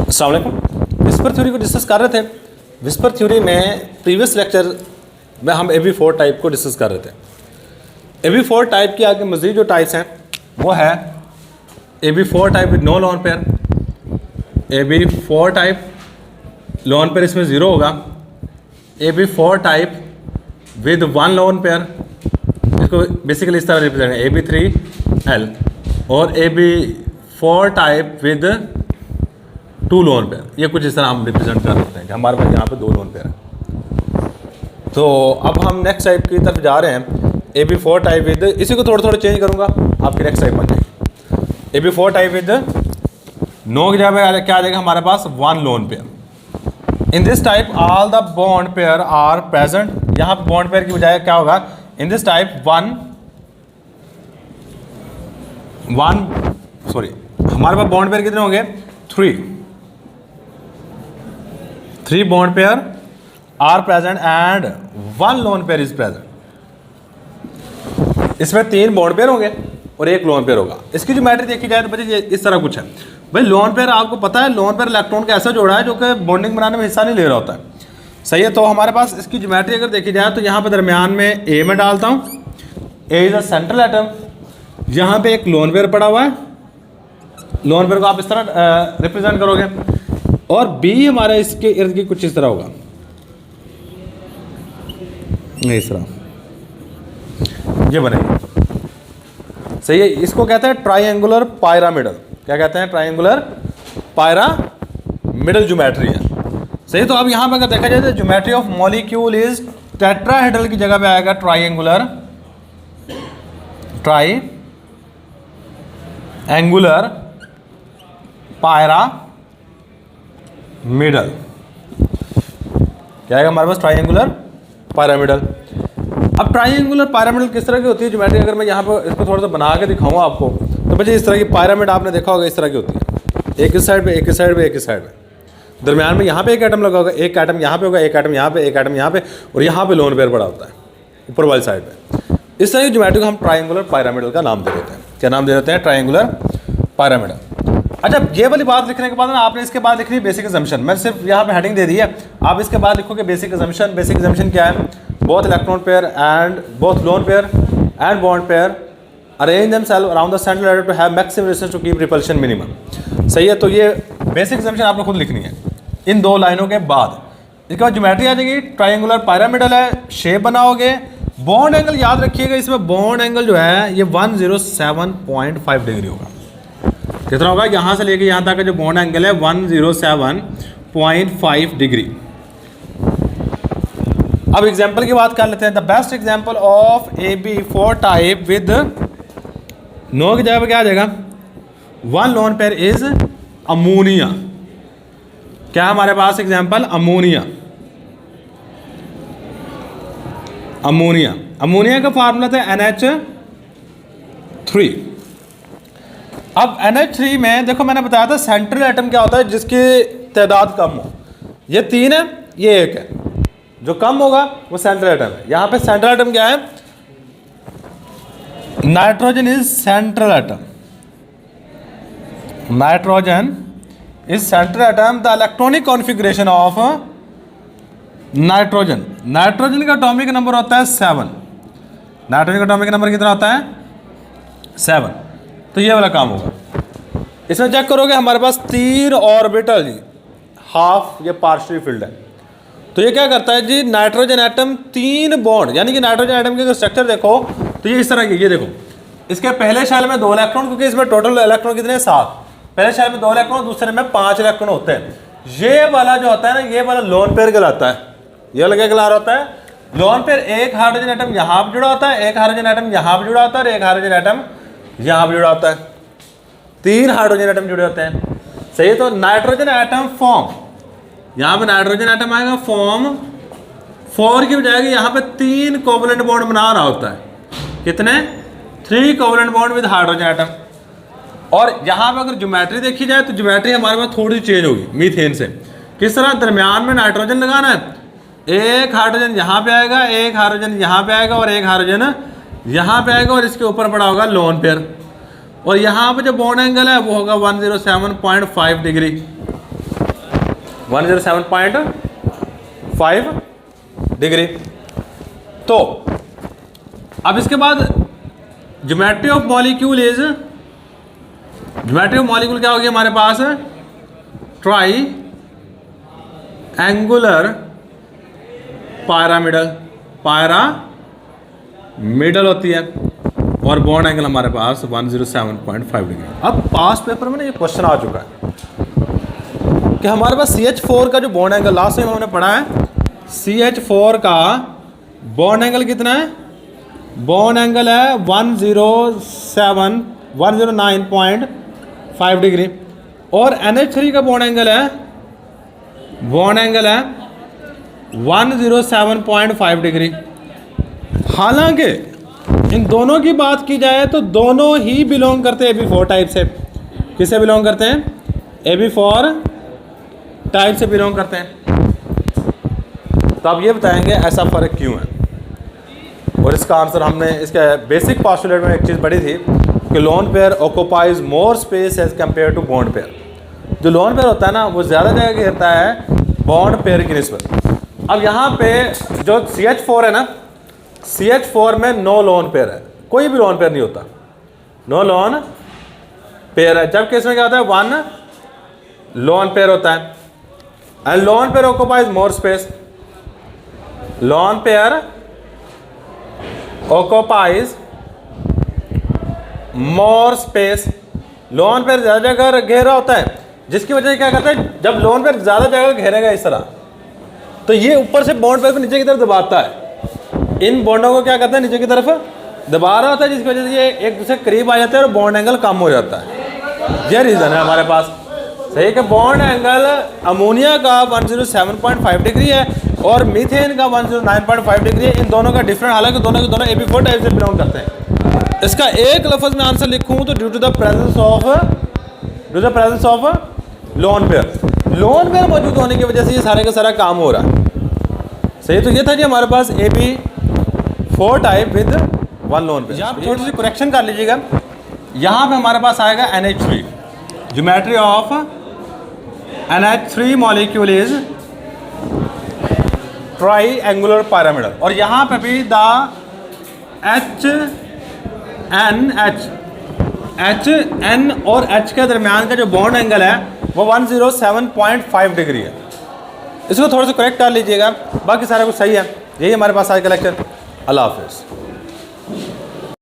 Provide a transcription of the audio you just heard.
अस्सलाम वालेकुम। Whisper theory को डिस्कस कर रहे थे। विस्पर थ्योरी में प्रीवियस लेक्चर में हम AB4 टाइप को डिस्कस कर रहे थे। AB4 टाइप की आगे मज़ीद जो टाइप्स हैं वो है AB4 type with no lone pair, AB4 type lone pair इसमें ज़ीरो होगा, AB4 type with one lone pair, इसको बेसिकली इस तरह रिप्रेजेंट है AB3L, और AB4 type with two lone pair. ये कुछ इस तरह हम रिप्रेजेंट कर सकते हैं कि हमारे पास यहाँ पे दो लोन पेयर है। तो अब हम नेक्स्ट टाइप की तरफ जा रहे हैं, AB4 टाइप विद, इसी को थोड़ा थोड़ा चेंज करूँगा, आपकी नेक्स्ट टाइप बन जाएगी AB4 टाइप विद नो की जगह क्या आ जाएगा हमारे पास one lone pair. In this type all the bond pair are present. यहाँ पे बॉन्ड पेयर की बजाय क्या होगा, इन दिस टाइप हमारे पास बॉन्ड पेयर कितने होंगे, three bond pair are present and one lone pair is present. इसमें तीन बॉन्ड पेयर होंगे और एक लोन पेयर होगा। इसकी जो मैट्रिक्स देखी जाए तो बच्चे इस तरह कुछ है। भाई लोन पेयर आपको पता है, लोन पेयर इलेक्ट्रॉन का ऐसा जोड़ा है जो कि बॉन्डिंग बनाने में हिस्सा नहीं ले रहा होता है, सही है। तो हमारे पास इसकी ज्योमेट्री अगर देखी जाए तो यहाँ पे दरमियान में ए में डालता हूँ, ए इज अ सेंट्रल एटम, यहाँ पे एक लोन पेयर पड़ा हुआ है, लोन पेयर को आप इस तरह रिप्रेजेंट करोगे, और बी हमारे इसके इर्द गिर्द कुछ इस तरह होगा, इस तरह ये बनेगा, सही है। इसको कहते हैं ट्राइंगुलर पायरामिडल। क्या कहते हैं, ट्राइंगुलर पायरामिडल ज्योमेट्री है, सही है। तो अब यहाँ पे अगर देखा जाए तो geometry of molecule is tetrahedral की जगह पे आएगा ट्राइंगुलर पायरामिडल। क्या आएगा हमारे पास, ट्राइंगुलर पायरामिडल। अब ट्राइंगुलर पायरामिडल किस तरह की होती है ज्योमेट्री, अगर मैं यहाँ पर इसको थोड़ा सा बना के दिखाऊँ आपको, तो बच्चे इस तरह की पायरामिड आपने देखा होगा, इस तरह की होती है, एक इस साइड पे, एक इस साइड पे, एक इस साइड पे, दरमियान में यहाँ पे एक एटम लगा होगा, एक एटम यहाँ पे होगा, एक एटम यहाँ पे, एक एटम यहाँ पे, और यहाँ पे लोन पेयर पड़ा होता है ऊपर वाली साइड पे। इस तरह की ज्योमेट्री को हम ट्राइंगुलर पायरामिडल का नाम दे देते हैं। क्या नाम दे देते हैं, ट्राइंगुलर पायरामिडल। अच्छा, ये वाली बात लिखने के बाद ना आपने इसके बाद लिखनी है बेसिक असम्पशन। मैं सिर्फ यहाँ पे हेडिंग दे दी है, आप इसके बाद लिखोगे बेसिक असम्पशन। बेसिक असम्पशन क्या है, both electron pair and both lone pair and bond pair arrange themselves around the central atom to have maximum resistance to keep repulsion minimum, सही है। तो ये बेसिक असम्पशन आपने खुद लिखनी है इन दो लाइनों के बाद। इसके बाद ज्योमेट्री आ जाएगी, ट्राइंगुलर पायरामिडल है, शेप बनाओगे, बॉन्ड एंगल याद रखिएगा, इसमें बॉन्ड एंगल जो है ये 107.5 डिग्री होगा। कितना होगा, यहाँ से लेके यहाँ तक का जो बॉन्ड एंगल है 107.5 डिग्री। अब एग्जांपल की बात कर लेते हैं। The best example of AB4 type with no की जगह पे क्या आ जाएगा, one lone pair is ammonia. क्या हमारे पास एग्जांपल, अमोनिया। अमोनिया का फार्मूला था NH3। अब NH3 में देखो मैंने बताया था सेंट्रल एटम क्या होता है जिसकी तादाद कम हो। ये तीन है, ये एक है, जो कम होगा वो सेंट्रल एटम है। यहाँ पे सेंट्रल एटम क्या है, nitrogen is central atom, nitrogen is central atom. The electronic configuration of nitrogen, nitrogen का एटॉमिक नंबर होता है 7। नाइट्रोजन का एटॉमिक नंबर कितना होता है, 7। तो ये वाला काम होगा। इसमें चेक करोगे हमारे पास तीन ऑर्बिटल जी, हाफ ये पार्शियली फिल्ड है। तो ये क्या करता है जी, नाइट्रोजन एटम तीन बॉन्ड, यानी कि नाइट्रोजन एटम के स्ट्रक्चर देखो तो ये इस तरह की, ये देखो इसके पहले शेल में 2 इलेक्ट्रॉन, क्योंकि इसमें टोटल इलेक्ट्रॉन कितने हैं, 7। पहले शेल में 2 इलेक्ट्रॉन, दूसरे में 5 इलेक्ट्रॉन होते हैं। ये वाला जो होता है ना, ये वाला लोन पेयर कहलाता है। ये वाला क्या कहला रहा होता है, लोन पेयर। एक हाइड्रोजन एटम यहाँ पर जुड़ा होता है, एक हाइड्रोजन एटम यहाँ पर जुड़ा होता है, और एक हाइड्रोजन एटम यहाँ पर जुड़ा होता है। 3 हाइड्रोजन एटम जुड़े होते हैं, सही है। तो नाइट्रोजन एटम फॉर्म, यहाँ पे नाइट्रोजन एटम आएगा फॉर्म 4 की बजाय यहाँ पे 3 कोवलेंट बॉन्ड बना रहा होता है। कितने, 3 covalent bond with hydrogen atom. और यहाँ पे अगर ज्योमेट्री देखी जाए तो ज्योमेट्री हमारे पास थोड़ी चेंज होगी मीथेन से। किस तरह, दरमियान में नाइट्रोजन लगाना है, एक हाइड्रोजन यहाँ पे आएगा, एक हाइड्रोजन यहाँ पे आएगा, और एक हाइड्रोजन यहाँ पे आएगा, और इसके ऊपर पड़ा होगा लोन पेयर। और यहाँ पे जो बॉन्ड एंगल है वो होगा 107.5 डिग्री। 107.5 डिग्री। तो अब इसके बाद geometry of molecule is, geometry of molecule क्या होगी हमारे पास, ट्राई एंगुलर पायरामिडल होती है, और बॉन्ड एंगल हमारे पास 107.5 डिग्री। अब पास पेपर में ना ये क्वेश्चन आ चुका है कि हमारे पास CH4 का जो बॉन्ड एंगल लास्ट टाइम हमने पढ़ा है, CH4 का बॉन्ड एंगल कितना है, बॉन्ड एंगल है 109.5 डिग्री, और NH3 का बॉन्ड एंगल है 107.5 डिग्री। हालांकि इन दोनों की बात की जाए तो दोनों ही बिलोंग करते हैं AB4 टाइप से। किससे बिलोंग करते हैं, AB4 टाइप से बिलोंग करते हैं। तो आप ये बताएंगे ऐसा फ़र्क क्यों है, और इसका आंसर हमने इसके बेसिक पोस्टुलेट में एक चीज़ पढ़ी थी कि lone pair occupies more space as compared to bond pair. जो लोन पेयर होता है ना वो ज़्यादा जगह घेरता है बॉन्ड पेयर की निस्बत। अब यहाँ पे जो CH4 है ना, CH4 में नो लोन पेयर है, कोई भी लोन पेयर नहीं होता, नो लोन पेयर है। जबकि इसमें क्या होता है, 1 लोन पेयर होता है। And loan pair occupies more space, loan pair occupies more space, lone pair ज़्यादा जगह घेरा होता है, जिसकी वजह से क्या करता है, जब लोन पेयर ज़्यादा जगह घेरेगा इस तरह, तो ये ऊपर से बॉन्ड पेयर को नीचे की तरफ दबाता है। इन बॉन्डों को क्या करता है, नीचे की तरफ दबा रहा होता है, जिसकी वजह से ये एक दूसरे करीब आ जाते हैं और बॉन्ड एंगल कम हो जाता है। ये रीज़न है हमारे पास, सही कि बॉन्ड एंगल अमोनिया का 107.5 डिग्री है और मीथेन का 109.5 डिग्री है। इन दोनों का डिफरेंट, हालांकि दोनों के दोनों AB4 टाइप से बिलोंग करते हैं। इसका एक लफ्ज़ में आंसर लिखूँ तो due to the presence of lone pair, lone pair मौजूद होने की वजह से ये सारे का सारा काम हो रहा है। सही, तो ये था जी हमारे पास AB4 type with 1 lone pair. आप थोड़ी सी करेक्शन कर लीजिएगा, यहाँ पे हमारे पास आएगा NH3, geometry of NH3 molecule is try angular pyramidal, और यहाँ पे भी द HN और H के दरमियान का जो बॉन्ड एंगल है वो 107.5 डिग्री है। इसको थोड़ा सा करेक्ट कर लीजिएगा, बाकी सारा कुछ सही है। यही हमारे पास आज का लेक्चर। अल्लाह हाफिज़।